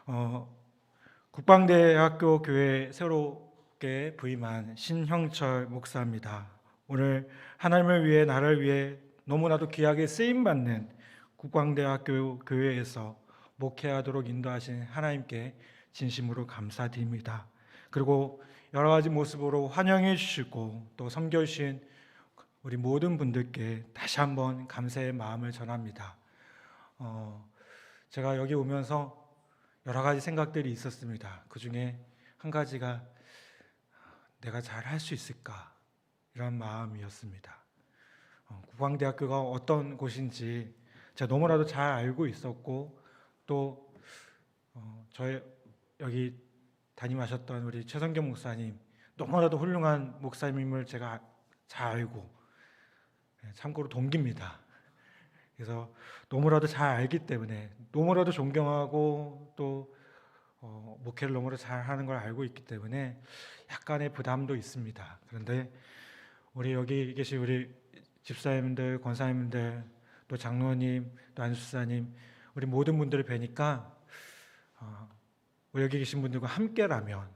어, 국방대학교 교회 새롭게 부임한 신형철 목사입니다. 오늘 하나님을 위해 나를 위해 너무나도 귀하게 쓰임받는 국방대학교 교회에서 목회하도록 인도하신 하나님께 진심으로 감사드립니다. 그리고 여러 가지 모습으로 환영해 주시고 또 섬겨주신 우리 모든 분들께 다시 한번 감사의 마음을 전합니다. 제가 여기 오면서 여러 가지 생각들이 있었습니다. 그 중에 한 가지가 내가 잘 할 수 있을까? 이런 마음이었습니다. 국방대학교가 어떤 곳인지 제가 너무나도 잘 알고 있었고 또 저희 여기 담임하셨던 우리 최성경 목사님 너무나도 훌륭한 목사님을 제가 잘 알고 참고로 동기입니다. 그래서 너무나도 잘 알기 때문에 너무나도 존경하고 또 목회를 너무나도 잘하는 걸 알고 있기 때문에 약간의 부담도 있습니다. 그런데 우리 여기 계신 우리 집사님들, 권사님들, 또 장로님, 또 안수사님, 우리 모든 분들을 뵈니까 우리 여기 계신 분들과 함께라면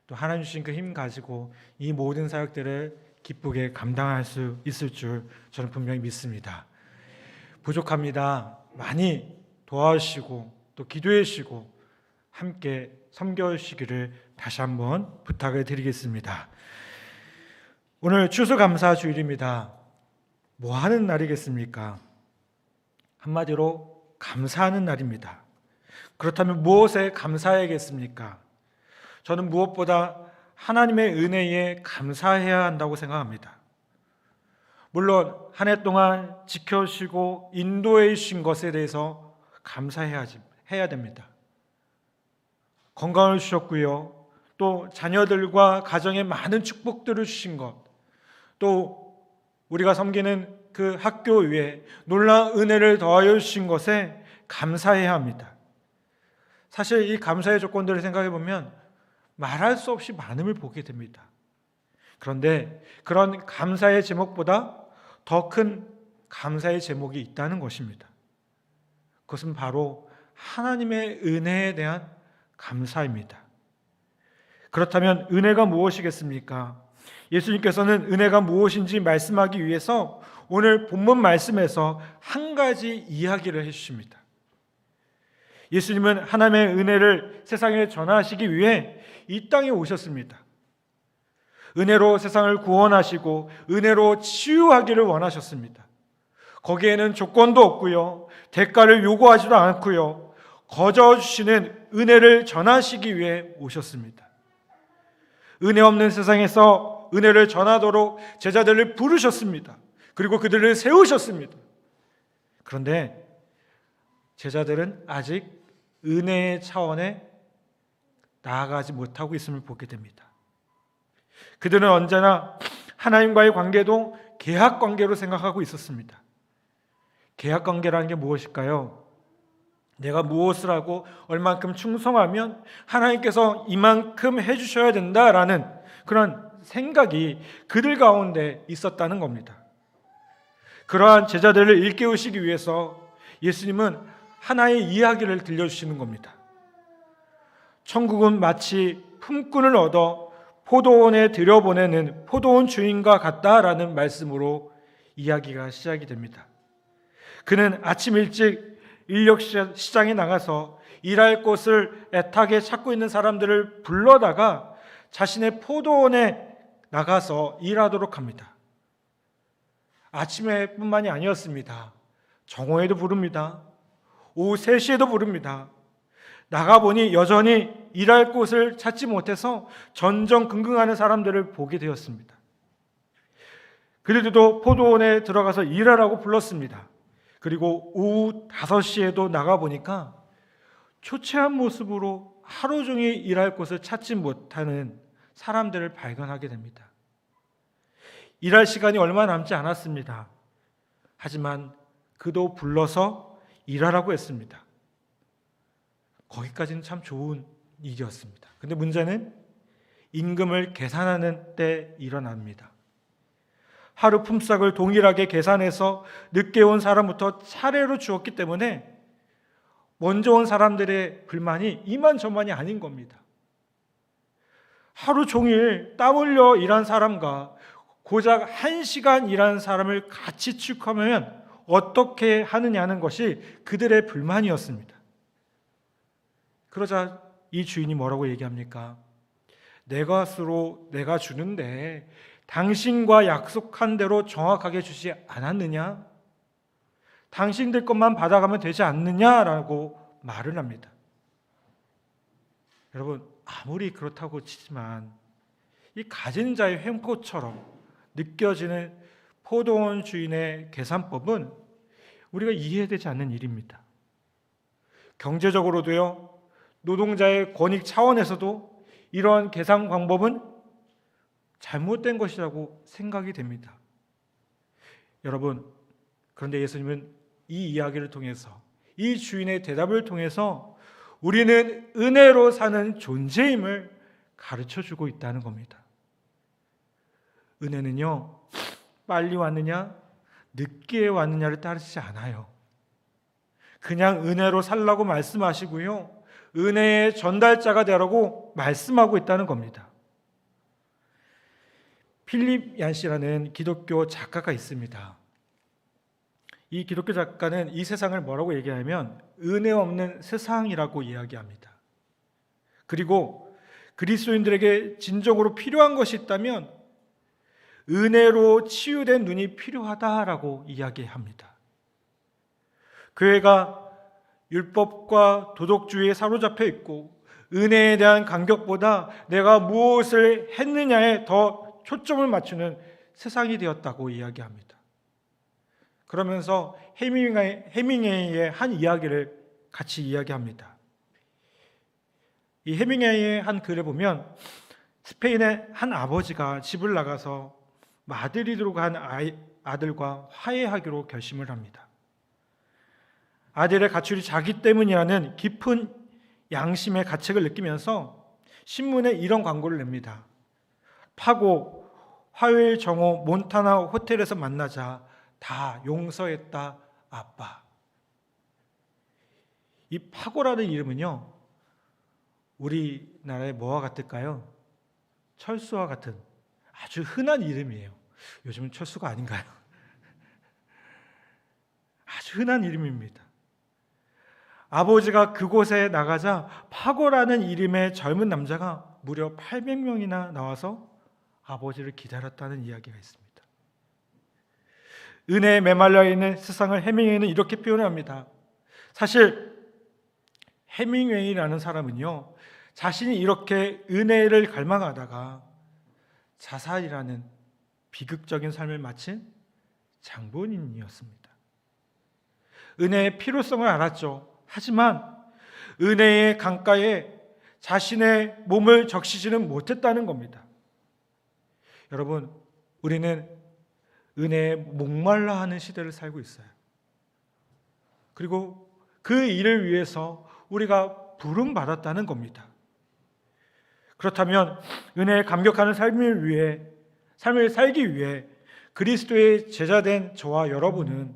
또 하나님 주신 그 힘 가지고 이 모든 사역들을 기쁘게 감당할 수 있을 줄 저는 분명히 믿습니다. 부족합니다. 많이 도와주시고 또 기도해 주시고 함께 섬겨 주시기를 다시 한번 부탁을 드리겠습니다. 오늘 추수감사 주일입니다. 뭐 하는 날이겠습니까? 한마디로 감사하는 날입니다. 그렇다면 무엇에 감사해야겠습니까? 저는 무엇보다 하나님의 은혜에 감사해야 한다고 생각합니다. 물론 한 해 동안 지켜주시고 인도해 주신 것에 대해서 감사해야 됩니다. 건강을 주셨고요. 또 자녀들과 가정에 많은 축복들을 주신 것, 또 우리가 섬기는 그 학교 위에 놀라운 은혜를 더하여 주신 것에 감사해야 합니다. 사실 이 감사의 조건들을 생각해 보면 말할 수 없이 많음을 보게 됩니다. 그런데 그런 감사의 제목보다 더 큰 감사의 제목이 있다는 것입니다. 그것은 바로 하나님의 은혜에 대한 감사입니다. 그렇다면 은혜가 무엇이겠습니까? 예수님께서는 은혜가 무엇인지 말씀하기 위해서 오늘 본문 말씀에서 한 가지 이야기를 해주십니다. 예수님은 하나님의 은혜를 세상에 전하시기 위해 이 땅에 오셨습니다. 은혜로 세상을 구원하시고 은혜로 치유하기를 원하셨습니다. 거기에는 조건도 없고요, 대가를 요구하지도 않고요, 거저 주시는 은혜를 전하시기 위해 오셨습니다. 은혜 없는 세상에서 은혜를 전하도록 제자들을 부르셨습니다. 그리고 그들을 세우셨습니다. 그런데 제자들은 아직 은혜의 차원에 나아가지 못하고 있음을 보게 됩니다. 그들은 언제나 하나님과의 관계도 계약 관계로 생각하고 있었습니다. 계약 관계라는 게 무엇일까요? 내가 무엇을 하고 얼만큼 충성하면 하나님께서 이만큼 해주셔야 된다라는 그런 생각이 그들 가운데 있었다는 겁니다. 그러한 제자들을 일깨우시기 위해서 예수님은 하나의 이야기를 들려주시는 겁니다. 천국은 마치 품꾼을 얻어 포도원에 들여보내는 포도원 주인과 같다라는 말씀으로 이야기가 시작이 됩니다. 그는 아침 일찍 인력 시장에 나가서 일할 곳을 애타게 찾고 있는 사람들을 불러다가 자신의 포도원에 나가서 일하도록 합니다. 아침에 뿐만이 아니었습니다. 정오에도 부릅니다. 오후 3시에도 부릅니다. 나가보니 여전히 일할 곳을 찾지 못해서 전전긍긍하는 사람들을 보게 되었습니다. 그들도 포도원에 들어가서 일하라고 불렀습니다. 그리고 오후 5시에도 나가보니까 초췌한 모습으로 하루 종일 일할 곳을 찾지 못하는 사람들을 발견하게 됩니다. 일할 시간이 얼마 남지 않았습니다. 하지만 그도 불러서 일하라고 했습니다. 거기까지는 참 좋은 일이었습니다. 근데 문제는 임금을 계산하는 때 일어납니다. 하루 품삯을 동일하게 계산해서 늦게 온 사람부터 차례로 주었기 때문에 먼저 온 사람들의 불만이 이만저만이 아닌 겁니다. 하루 종일 땀 흘려 일한 사람과 고작 1시간 일하는 사람을 같이 취급하면 어떻게 하느냐는 것이 그들의 불만이었습니다. 그러자 이 주인이 뭐라고 얘기합니까? 내 것으로 내가 주는데 당신과 약속한 대로 정확하게 주지 않았느냐? 당신들 것만 받아가면 되지 않느냐라고 말을 합니다. 여러분, 아무리 그렇다고 치지만 이 가진 자의 횡포처럼 느껴지는 포도원 주인의 계산법은 우리가 이해되지 않는 일입니다. 경제적으로도요, 노동자의 권익 차원에서도 이러한 계산 방법은 잘못된 것이라고 생각이 됩니다. 여러분, 그런데 예수님은 이 이야기를 통해서, 이 주인의 대답을 통해서 우리는 은혜로 사는 존재임을 가르쳐주고 있다는 겁니다. 은혜는요, 빨리 왔느냐 늦게 왔느냐를 따르지 않아요. 그냥 은혜로 살라고 말씀하시고요, 은혜의 전달자가 되라고 말씀하고 있다는 겁니다. 필립 얀시라는 기독교 작가가 있습니다. 이 기독교 작가는 이 세상을 뭐라고 얘기하냐면 은혜 없는 세상이라고 이야기합니다. 그리고 그리스도인들에게 진정으로 필요한 것이 있다면 은혜로 치유된 눈이 필요하다라고 이야기합니다. 교회가 율법과 도덕주의에 사로잡혀 있고 은혜에 대한 간격보다 내가 무엇을 했느냐에 더 초점을 맞추는 세상이 되었다고 이야기합니다. 그러면서 해밍웨이의 한 이야기를 같이 이야기합니다. 이 해밍웨이의 한 글을 보면 스페인의 한 아버지가 집을 나가서 마드리드로 간 아들과 화해하기로 결심을 합니다. 아들의 가출이 자기 때문이라는 깊은 양심의 가책을 느끼면서 신문에 이런 광고를 냅니다. 파고, 화요일 정오 몬타나 호텔에서 만나자. 다 용서했다 아빠. 이 파고라는 이름은요, 우리나라의 뭐와 같을까요? 철수와 같은 아주 흔한 이름이에요. 요즘은 철수가 아닌가요? 아주 흔한 이름입니다. 아버지가 그곳에 나가자 파고라는 이름의 젊은 남자가 무려 800명이나 나와서 아버지를 기다렸다는 이야기가 있습니다. 은혜에 메말라 있는 세상을 해밍웨이는 이렇게 표현합니다. 사실 해밍웨이라는 사람은요, 자신이 이렇게 은혜를 갈망하다가 자살이라는 비극적인 삶을 마친 장본인이었습니다. 은혜의 필요성을 알았죠. 하지만 은혜의 강가에 자신의 몸을 적시지는 못했다는 겁니다. 여러분, 우리는 은혜에 목말라 하는 시대를 살고 있어요. 그리고 그 일을 위해서 우리가 부름받았다는 겁니다. 그렇다면 은혜에 감격하는 삶을 살기 위해 그리스도의 제자된 저와 여러분은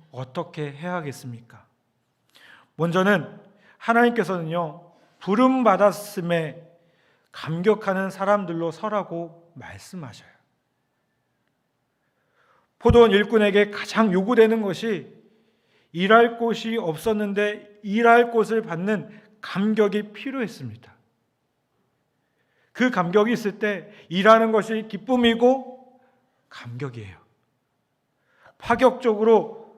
어떻게 해야 하겠습니까? 먼저는 하나님께서는요, 부름받았음에 감격하는 사람들로 서라고 말씀하셔요. 포도원 일꾼에게 가장 요구되는 것이 일할 곳이 없었는데 일할 곳을 받는 감격이 필요했습니다. 그 감격이 있을 때 일하는 것이 기쁨이고 감격이에요. 파격적으로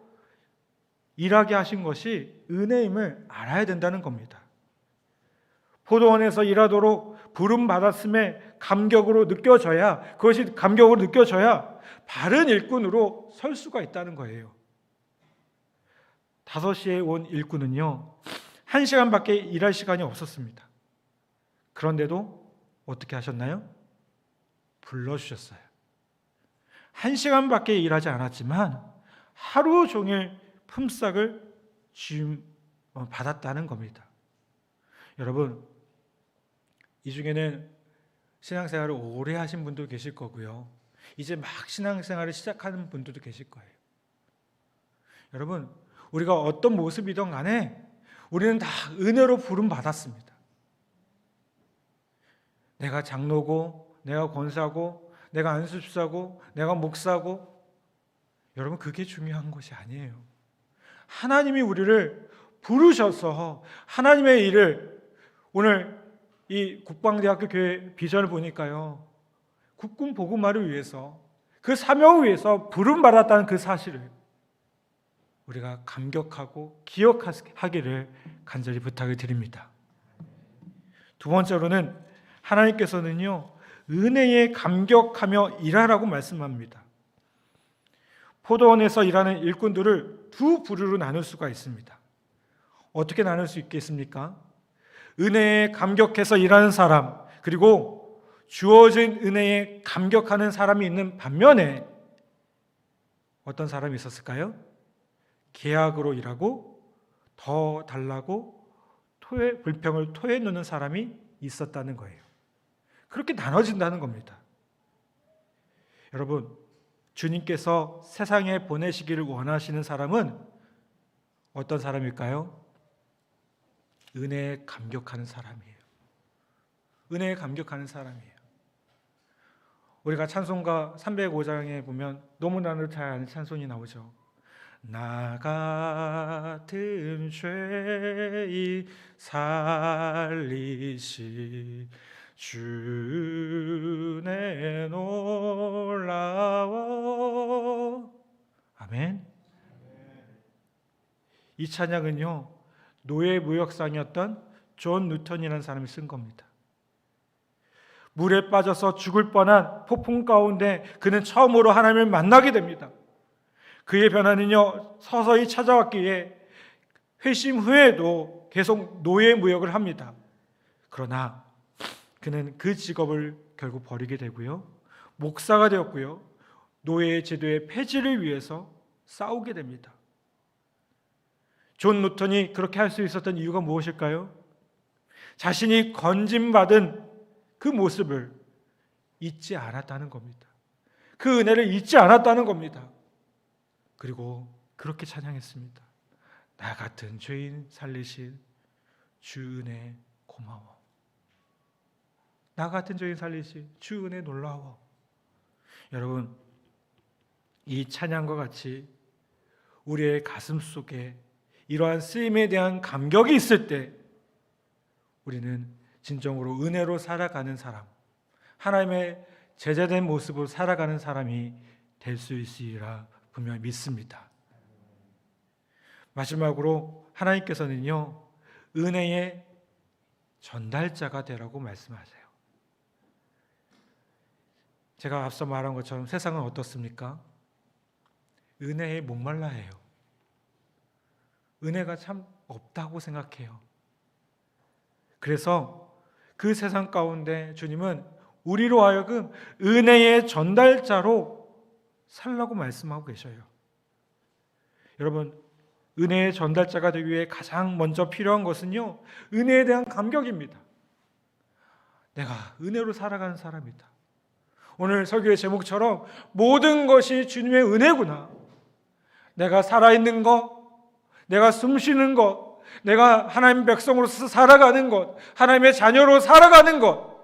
일하게 하신 것이 은혜임을 알아야 된다는 겁니다. 포도원에서 일하도록 부름받았음에 감격으로 느껴져야, 그것이 감격으로 느껴져야 바른 일꾼으로 설 수가 있다는 거예요. 5시에 온 일꾼은요, 1시간밖에 일할 시간이 없었습니다. 그런데도 어떻게 하셨나요? 불러주셨어요. 1시간밖에 일하지 않았지만 하루 종일 품삯을 받았다는 겁니다. 여러분, 이 중에는 신앙생활을 오래 하신 분도 계실 거고요, 이제 막 신앙생활을 시작하는 분들도 계실 거예요. 여러분, 우리가 어떤 모습이든 간에 우리는 다 은혜로 부름 받았습니다. 내가 장로고, 내가 권사고, 내가 안수집사고, 내가 목사고, 여러분 그게 중요한 것이 아니에요. 하나님이 우리를 부르셔서 하나님의 일을, 오늘 이 국방대학교 교회 비전을 보니까요, 국군 복음화를 위해서, 그 사명을 위해서 부름받았다는 그 사실을 우리가 감격하고 기억하기를 간절히 부탁을 드립니다. 두 번째로는 하나님께서는요, 은혜에 감격하며 일하라고 말씀합니다. 포도원에서 일하는 일꾼들을 두 부류로 나눌 수가 있습니다. 어떻게 나눌 수 있겠습니까? 은혜에 감격해서 일하는 사람, 그리고 주어진 은혜에 감격하는 사람이 있는 반면에 어떤 사람이 있었을까요? 계약으로 일하고 더 달라고 불평을 토해 놓는 사람이 있었다는 거예요. 그렇게 나눠진다는 겁니다. 여러분, 주님께서 세상에 보내시기를 원하시는 사람은 어떤 사람일까요? 은혜에 감격하는 사람이에요. 은혜에 감격하는 사람이에요. 우리가 찬송가 305장에 보면 너무나도 잘 아는 찬송이 나오죠. 나 같은 죄인 살리시 주내 놀라워. 아멘. 이 찬양은요, 노예 무역상이었던 존 누턴이라는 사람이 쓴 겁니다. 물에 빠져서 죽을 뻔한 폭풍 가운데 그는 처음으로 하나님을 만나게 됩니다. 그의 변화는요, 서서히 찾아왔기에 회심 후에도 계속 노예 무역을 합니다. 그러나 그는 그 직업을 결국 버리게 되고요, 목사가 되었고요, 노예 제도의 폐지를 위해서 싸우게 됩니다. 존 노턴이 그렇게 할 수 있었던 이유가 무엇일까요? 자신이 건짐받은 그 모습을 잊지 않았다는 겁니다. 그 은혜를 잊지 않았다는 겁니다. 그리고 그렇게 찬양했습니다. 나 같은 죄인 살리신 주 은혜 고마워. 나 같은 죄인 살리신 주 은혜 놀라워. 여러분, 이 찬양과 같이 우리의 가슴 속에 이러한 쓰임에 대한 감격이 있을 때 우리는 진정으로 은혜로 살아가는 사람, 하나님의 제자된 모습으로 살아가는 사람이 될 수 있으리라 분명히 믿습니다. 마지막으로 하나님께서는요, 은혜의 전달자가 되라고 말씀하세요. 제가 앞서 말한 것처럼 세상은 어떻습니까? 은혜에 목말라 해요. 은혜가 참 없다고 생각해요. 그래서 그 세상 가운데 주님은 우리로 하여금 은혜의 전달자로 살라고 말씀하고 계셔요. 여러분, 은혜의 전달자가 되기 위해 가장 먼저 필요한 것은요, 은혜에 대한 감격입니다. 내가 은혜로 살아가는 사람이다. 오늘 설교의 제목처럼 모든 것이 주님의 은혜구나. 내가 살아있는 것, 내가 숨쉬는 것, 내가 하나님의 백성으로서 살아가는 것, 하나님의 자녀로 살아가는 것,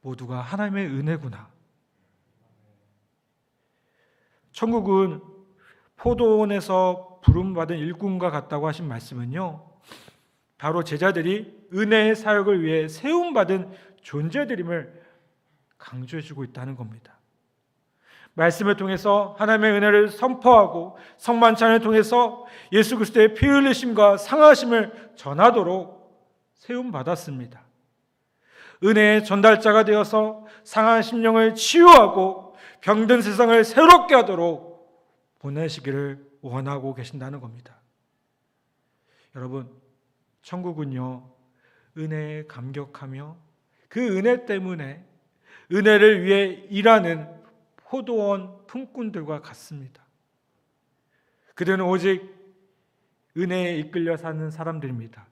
모두가 하나님의 은혜구나. 천국은 포도원에서 부름받은 일꾼과 같다고 하신 말씀은요, 바로 제자들이 은혜의 사역을 위해 세움받은 존재들임을 강조해주고 있다는 겁니다. 말씀을 통해서 하나님의 은혜를 선포하고 성만찬을 통해서 예수 그리스도의 피 흘리심과 상하심을 전하도록 세움받았습니다. 은혜의 전달자가 되어서 상한 심령을 치유하고 병든 세상을 새롭게 하도록 보내시기를 원하고 계신다는 겁니다. 여러분, 천국은요, 은혜에 감격하며 그 은혜 때문에 은혜를 위해 일하는 포도원 품꾼들과 같습니다. 그들은 오직 은혜에 이끌려 사는 사람들입니다.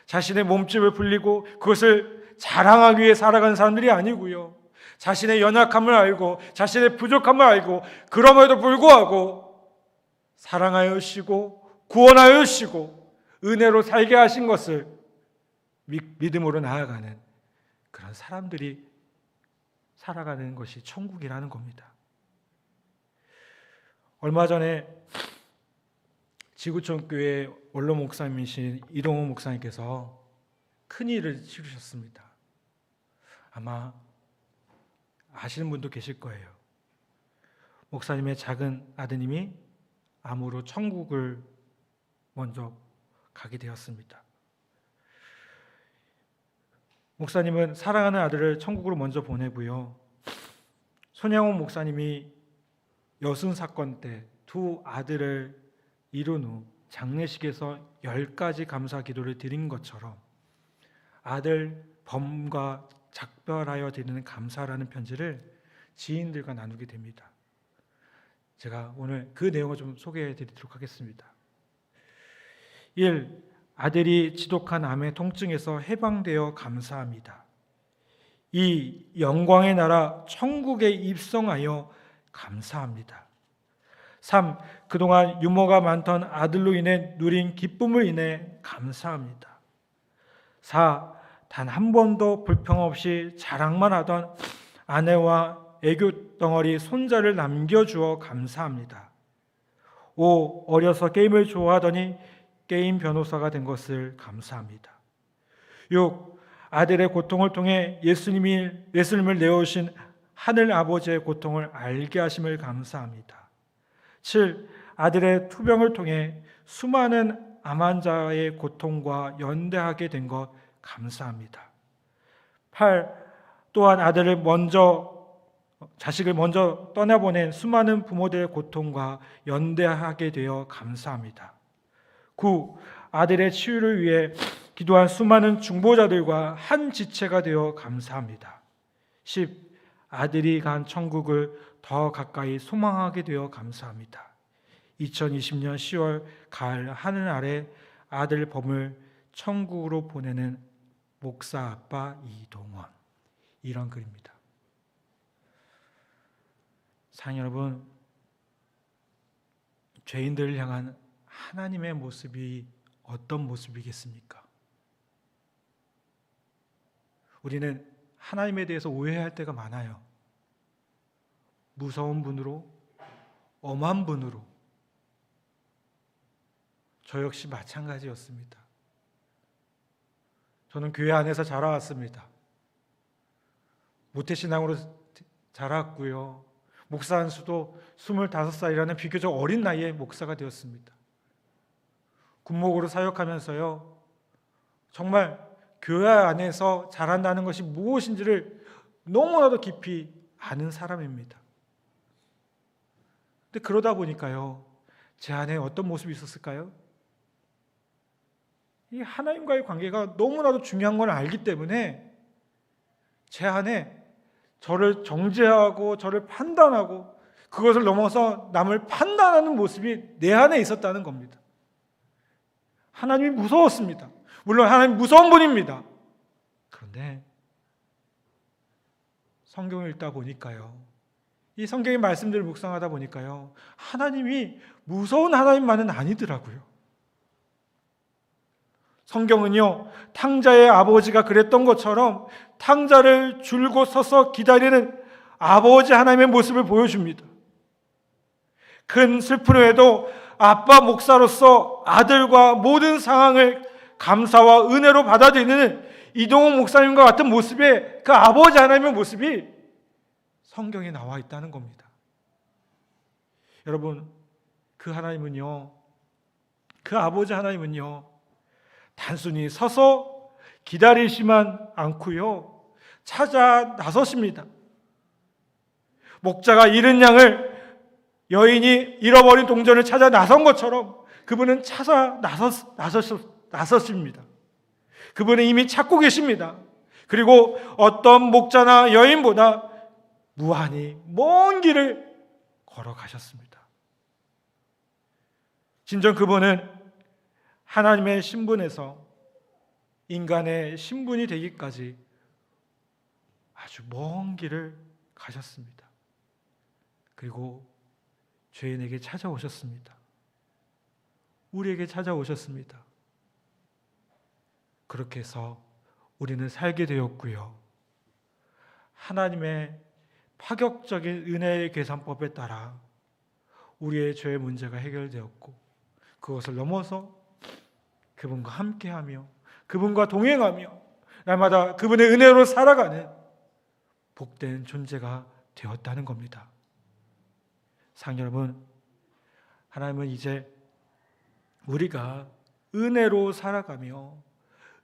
자신의 몸집을 불리고 그것을 자랑하기 위해 살아가는 사람들이 아니고요, 자신의 연약함을 알고 자신의 부족함을 알고 그럼에도 불구하고 사랑하여 주시고 구원하여 주시고 은혜로 살게 하신 것을 믿음으로 나아가는 그런 사람들이 살아가는 것이 천국이라는 겁니다. 얼마 전에 지구촌 교회 원로 목사님이신 이동호 목사님께서 큰일을 치르셨습니다. 아마 아시는 분도 계실 거예요. 목사님의 작은 아드님이 암으로 천국을 먼저 가게 되었습니다. 목사님은 사랑하는 아들을 천국으로 먼저 보내고요. 손양원 목사님이 여순 사건 때 두 아들을 이룬 후 장례식에서 10가지 감사 기도를 드린 것처럼 아들 범과 작별하여 드리는 감사라는 편지를 지인들과 나누게 됩니다. 제가 오늘 그 내용을 좀 소개해 드리도록 하겠습니다. 1. 아들이 지독한 암의 통증에서 해방되어 감사합니다. 2. 영광의 나라 천국에 입성하여 감사합니다. 3. 그동안 유머가 많던 아들로 인해 누린 기쁨을 인해 감사합니다. 4. 단 한 번도 불평 없이 자랑만 하던 아내와 애교 덩어리 손자를 남겨주어 감사합니다. 5. 어려서 게임을 좋아하더니 게임 변호사가 된 것을 감사합니다. 6. 아들의 고통을 통해 예수님을 내어오신 하늘 아버지의 고통을 알게 하심을 감사합니다. 7. 아들의 투병을 통해 수많은 암 환자의 고통과 연대하게 된 것 감사합니다. 8. 또한 자식을 먼저 떠나보낸 수많은 부모들의 고통과 연대하게 되어 감사합니다. 9. 아들의 치유를 위해 기도한 수많은 중보자들과 한 지체가 되어 감사합니다. 10. 아들이 간 천국을 더 가까이 소망하게 되어 감사합니다. 2020년 10월 가을 하늘 아래 아들 범을 천국으로 보내는 목사 아빠 이동원. 이런 글입니다. 사랑 여러분, 죄인들을 향한 하나님의 모습이 어떤 모습이겠습니까? 우리는 하나님에 대해서 오해할 때가 많아요. 무서운 분으로, 엄한 분으로. 저 역시 마찬가지였습니다. 저는 교회 안에서 자라왔습니다. 모태신앙으로 자랐고요. 목사 한 수도 25살이라는 비교적 어린 나이에 목사가 되었습니다. 군목으로 사역하면서요, 정말 교회 안에서 자란다는 것이 무엇인지를 너무나도 깊이 아는 사람입니다. 근데 그러다 보니까요, 제 안에 어떤 모습이 있었을까요? 이 하나님과의 관계가 너무나도 중요한 걸 알기 때문에 제 안에 저를 정죄하고 저를 판단하고 그것을 넘어서 남을 판단하는 모습이 내 안에 있었다는 겁니다. 하나님이 무서웠습니다. 물론 하나님 무서운 분입니다. 그런데 성경을 읽다 보니까요, 이 성경의 말씀들을 묵상하다 보니까요, 하나님이 무서운 하나님만은 아니더라고요. 성경은요, 탕자의 아버지가 그랬던 것처럼 탕자를 줄곧 서서 기다리는 아버지 하나님의 모습을 보여줍니다. 큰 슬픔에도 아빠 목사로서 아들과 모든 상황을 감사와 은혜로 받아들이는 이동호 목사님과 같은 모습의 그 아버지 하나님의 모습이 성경에 나와 있다는 겁니다. 여러분, 그 하나님은요, 그 아버지 하나님은요, 단순히 서서 기다리시만 않고요, 찾아 나서십니다. 목자가 잃은 양을 여인이 잃어버린 동전을 찾아 나선 것처럼 그분은 찾아 나서십니다. 그분은 이미 찾고 계십니다. 그리고 어떤 목자나 여인보다 무한히 먼 길을 걸어가셨습니다. 진정 그분은 하나님의 신분에서 인간의 신분이 되기까지 아주 먼 길을 가셨습니다. 그리고 죄인에게 찾아오셨습니다. 우리에게 찾아오셨습니다. 그렇게 해서 우리는 살게 되었고요. 하나님의 파격적인 은혜의 계산법에 따라 우리의 죄의 문제가 해결되었고, 그것을 넘어서 그분과 함께하며 그분과 동행하며 날마다 그분의 은혜로 살아가는 복된 존재가 되었다는 겁니다. 사랑 여러분, 하나님은 이제 우리가 은혜로 살아가며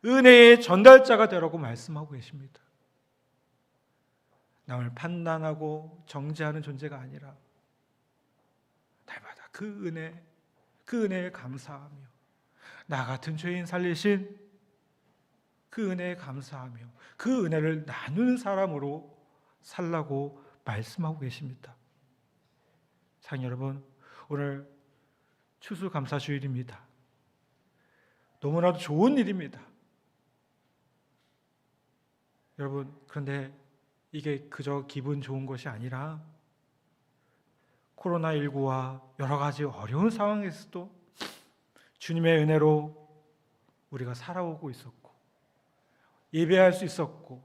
은혜의 전달자가 되라고 말씀하고 계십니다. 남을 판단하고 정죄하는 존재가 아니라 날마다 그 은혜에 감사하며 나 같은 죄인 살리신 그 은혜에 감사하며 그 은혜를 나누는 사람으로 살라고 말씀하고 계십니다. 사랑 여러분, 오늘 추수감사주일입니다. 너무나도 좋은 일입니다. 여러분, 그런데 이게 그저 기분 좋은 것이 아니라 코로나19와 여러 가지 어려운 상황에서도 주님의 은혜로 우리가 살아오고 있었고, 예배할 수 있었고,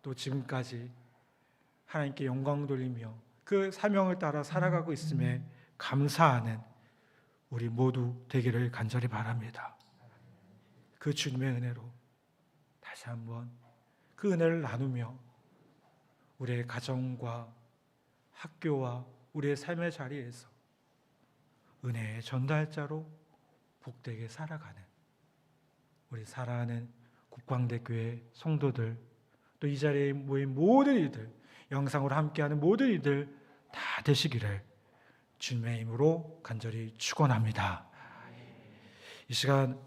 또 지금까지 하나님께 영광 돌리며 그 사명을 따라 살아가고 있음에 감사하는 우리 모두 되기를 간절히 바랍니다. 그 주님의 은혜로 다시 한번 그 은혜를 나누며 우리의 가정과 학교와 우리의 삶의 자리에서 은혜의 전달자로 복되게 살아가는 우리 사랑하는 국광대교회 성도들, 또 이 자리에 모인 모든 이들, 영상으로 함께하는 모든 이들 다 되시기를 주님의 이름으로 간절히 축원합니다. 이 시간